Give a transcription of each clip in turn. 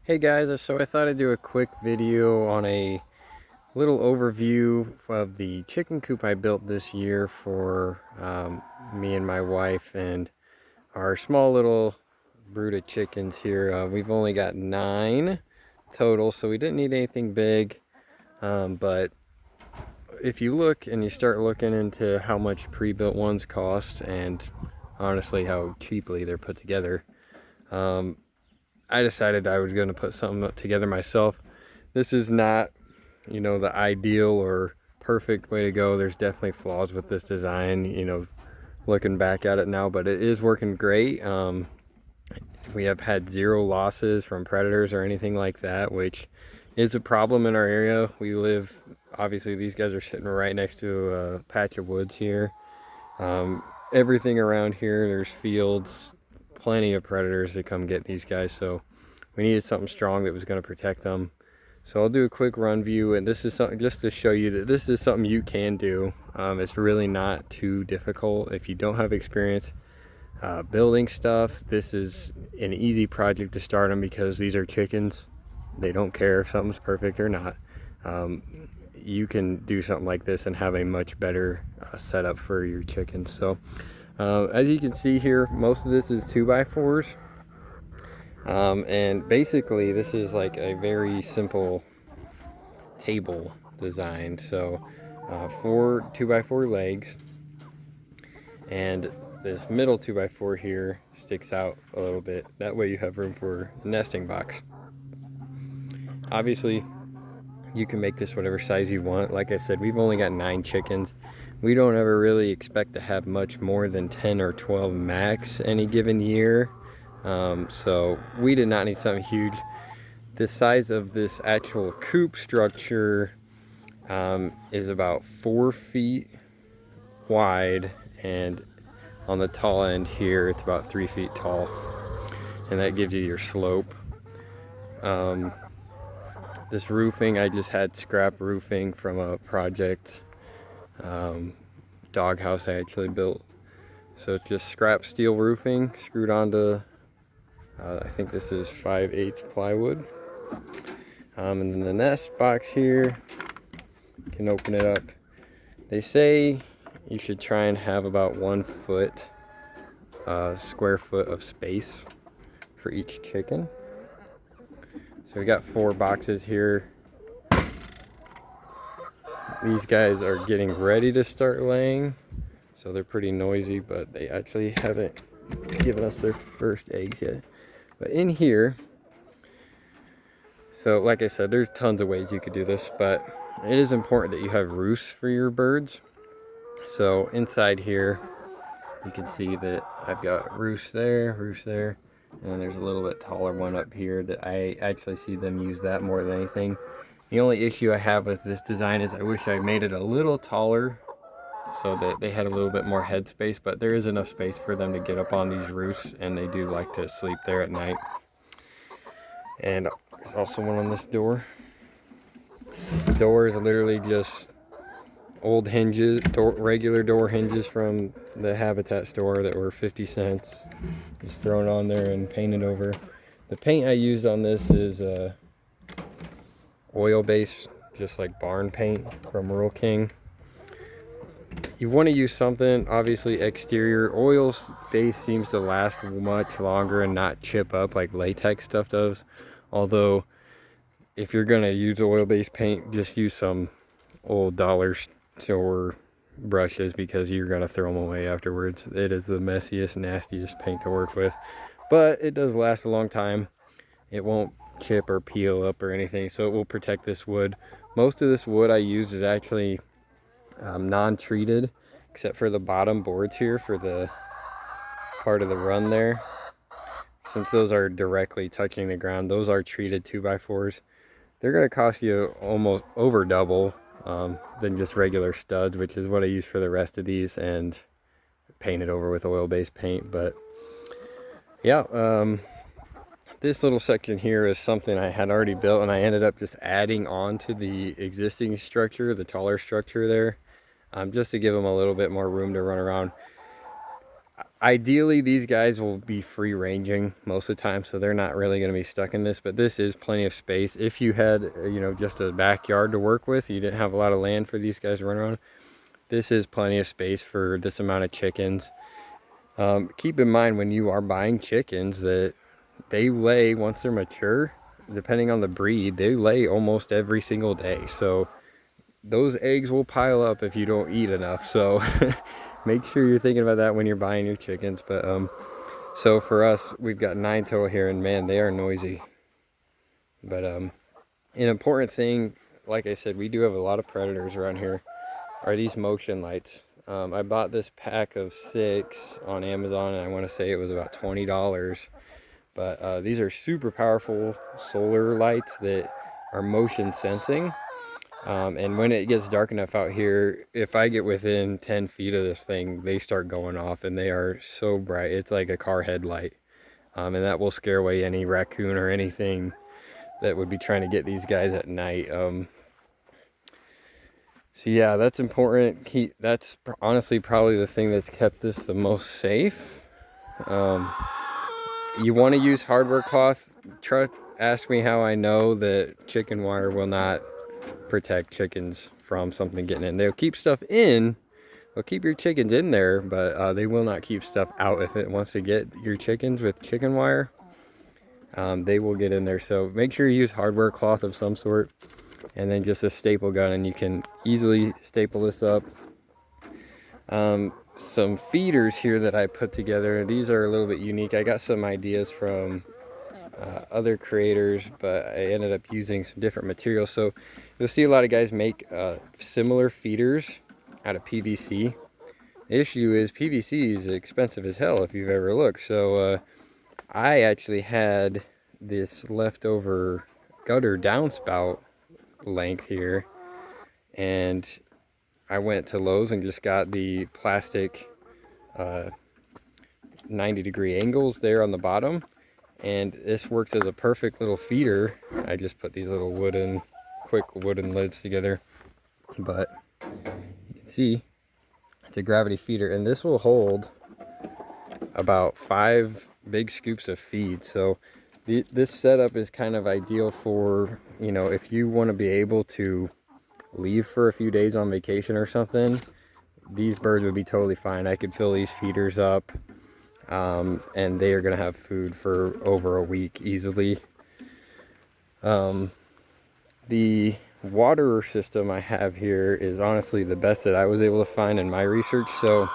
Hey guys, so I thought I'd do a quick video on a little overview of the chicken coop I built this year for me and my wife and our small little brood of chickens here. We've only got 9 total, so we didn't need anything big. But if you look and you start looking into how much pre-built ones cost and honestly how cheaply they're put together, I decided I was going to put something together myself. This is not, the ideal or perfect way to go. There's definitely flaws with this design, looking back at it now, but it is working great. We have had 0 losses from predators or anything like that, which is a problem in our area. We live, obviously these guys are sitting right next to a patch of woods here. Everything around here, there's fields, plenty of predators that come get these guys, so we needed something strong that was going to protect them. So I'll do a quick run view, and this is something just to show you that this is something you can do. It's really not too difficult. If you don't have experience building stuff, this is an easy project to start on because these are chickens. They don't care if something's perfect or not. You can do something like this and have a much better setup for your chickens. So as you can see here, most of this is 2x4s. And basically this is like a very simple table design. So 4 2x4 legs, and this middle 2x4 here sticks out a little bit. That way you have room for a nesting box. Obviously you can make this whatever size you want. Like I said, we've only got 9 chickens. We don't ever really expect to have much more than 10 or 12 max any given year. So we did not need something huge. The size of this actual coop structure is about 4 feet wide, and on the tall end here it's about 3 feet tall, and that gives you your slope. This roofing, I just had scrap roofing from a project doghouse I actually built. So it's just scrap steel roofing screwed onto I think this is 5/8 plywood. And then the nest box here, you can open it up. They say you should try and have about 1 foot, square foot of space for each chicken. So we got 4 boxes here. These guys are getting ready to start laying, so they're pretty noisy, but they actually haven't given us their first eggs yet. But in here, so like I said, there's tons of ways you could do this, but it is important that you have roosts for your birds. So inside here, you can see that I've got roosts there, and then there's a little bit taller one up here that I actually see them use that more than anything. The only issue I have with this design is I wish I made it a little taller so that they had a little bit more head space, but there is enough space for them to get up on these roofs, and they do like to sleep there at night. And there's also one on this door. The door is literally just old hinges, regular door hinges from the Habitat store that were 50 cents. Just thrown on there and painted over. The paint I used on this is oil-based, just like barn paint from Rural King. You want to use something, obviously exterior. Oil base seems to last much longer and not chip up like latex stuff does. Although, if you're going to use oil-based paint, just use some old dollar store brushes because you're going to throw them away afterwards. It is the messiest, nastiest paint to work with. But it does last a long time. It won't chip or peel up or anything, so it will protect this wood. Most of this wood I used is actually non-treated, except for the bottom boards here for the part of the run there. Since those are directly touching the ground, those are treated 2x4s. They're going to cost you almost over double than just regular studs, which is what I use for the rest of these, and painted over with oil-based paint. But yeah, this little section here is something I had already built, and I ended up just adding on to the existing structure, the taller structure there, just to give them a little bit more room to run around. Ideally, these guys will be free ranging most of the time, so they're not really going to be stuck in this, but this is plenty of space. If you had, you know, just a backyard to work with, you didn't have a lot of land for these guys to run around, this is plenty of space for this amount of chickens. Keep in mind when you are buying chickens that they lay, once they're mature, depending on the breed, they lay almost every single day. So those eggs will pile up if you don't eat enough. So make sure you're thinking about that when you're buying your chickens. But so for us, we've got 9 total here, and man, they are noisy. But an important thing, like I said, we do have a lot of predators around here, are these motion lights. I bought this pack of 6 on Amazon, and I want to say it was about $20. But these are super powerful solar lights that are motion sensing. And when it gets dark enough out here, if I get within 10 feet of this thing, they start going off, and they are so bright. It's like a car headlight. And that will scare away any raccoon or anything that would be trying to get these guys at night. So yeah, that's important. That's honestly probably the thing that's kept this the most safe. You want to use hardware cloth. Ask me how I know that chicken wire will not protect chickens from something getting in. They'll keep stuff in. They'll keep your chickens in there, but they will not keep stuff out. If it wants to get your chickens with chicken wire, they will get in there. So make sure you use hardware cloth of some sort, and then just a staple gun, and you can easily staple this up. Some feeders here that I put together. These are a little bit unique. I got some ideas from other creators, but I ended up using some different materials. So you'll see a lot of guys make similar feeders out of PVC. The issue is PVC is expensive as hell if you've ever looked. So I actually had this leftover gutter downspout length here, and I went to Lowe's and just got the plastic 90-degree angles there on the bottom, and this works as a perfect little feeder. I just put these little quick wooden lids together, but you can see it's a gravity feeder, and this will hold about 5 big scoops of feed. So this setup is kind of ideal for, you know, if you want to be able to leave for a few days on vacation or something, these birds would be totally fine. I could fill these feeders up, and they are going to have food for over a week easily. The water system I have here is honestly the best that I was able to find in my research. So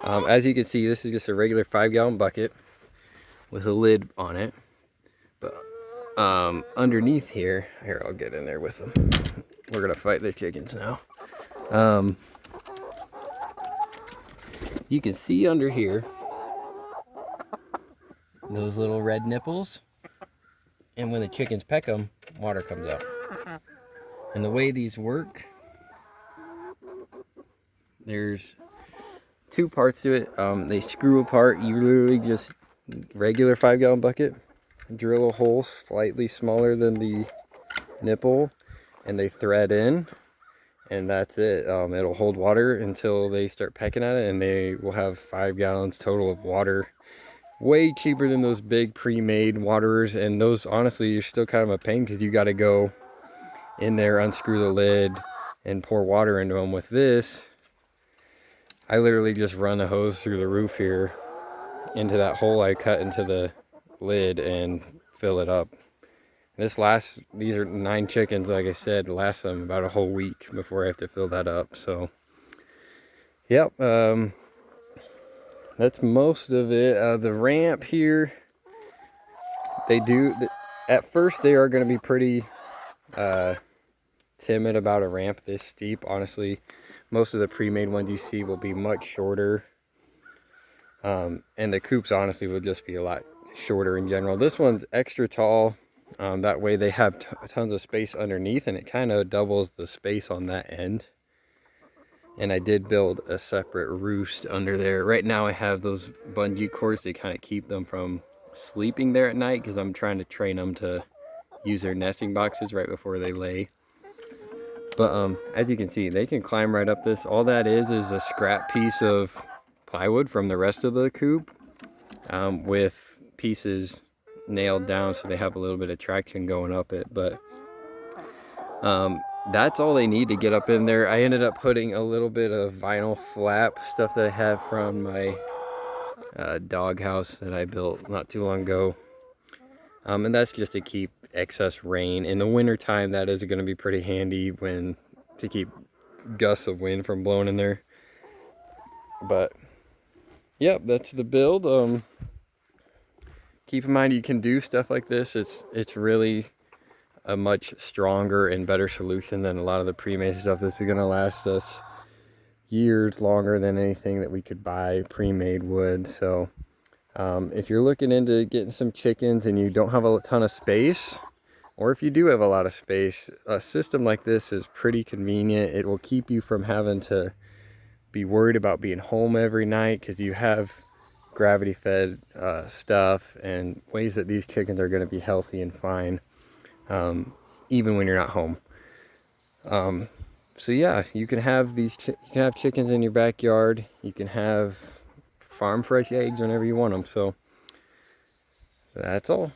as you can see, this is just a regular 5-gallon bucket with a lid on it. But underneath here, I'll get in there with them. We're gonna fight the chickens now. You can see under here those little red nipples, and when the chickens peck them, water comes out. And the way these work, there's 2 parts to it. They screw apart. You literally just regular 5-gallon bucket, drill a hole slightly smaller than the nipple, and they thread in, and that's it. It'll hold water until they start pecking at it, and they will have 5 gallons total of water. Way cheaper than those big pre-made waterers, and those honestly you're still kind of a pain because you got to go in there, unscrew the lid, and pour water into them. With this, I literally just run the hose through the roof here into that hole I cut into the lid and fill it up. These are 9 chickens, like I said, lasts them about a whole week before I have to fill that up. So yep, that's most of it. The ramp here, at first they are going to be pretty timid about a ramp this steep. Honestly, most of the pre-made ones you see will be much shorter, and the coops honestly will just be a lot shorter in general. This one's extra tall, that way they have tons of space underneath, and it kind of doubles the space on that end. And I did build a separate roost under there. Right now I have those bungee cords to kind of keep them from sleeping there at night, because I'm trying to train them to use their nesting boxes right before they lay. But as you can see, they can climb right up this. All that is a scrap piece of plywood from the rest of the coop with pieces nailed down so they have a little bit of traction going up it. But that's all they need to get up in there. I ended up putting a little bit of vinyl flap stuff that I have from my dog house that I built not too long ago. And that's just to keep excess rain. In the winter time, that is going to be pretty handy to keep gusts of wind from blowing in there. But yep, that's the build. Keep in mind you can do stuff like this. It's really a much stronger and better solution than a lot of the pre-made stuff. This is going to last us years longer than anything that we could buy pre-made wood. So if you're looking into getting some chickens and you don't have a ton of space, or if you do have a lot of space, a system like this is pretty convenient. It will keep you from having to be worried about being home every night, because you have gravity fed stuff and ways that these chickens are going to be healthy and fine even when you're not home. So yeah, you can have you can have chickens in your backyard. You can have farm fresh eggs whenever you want them. So that's all.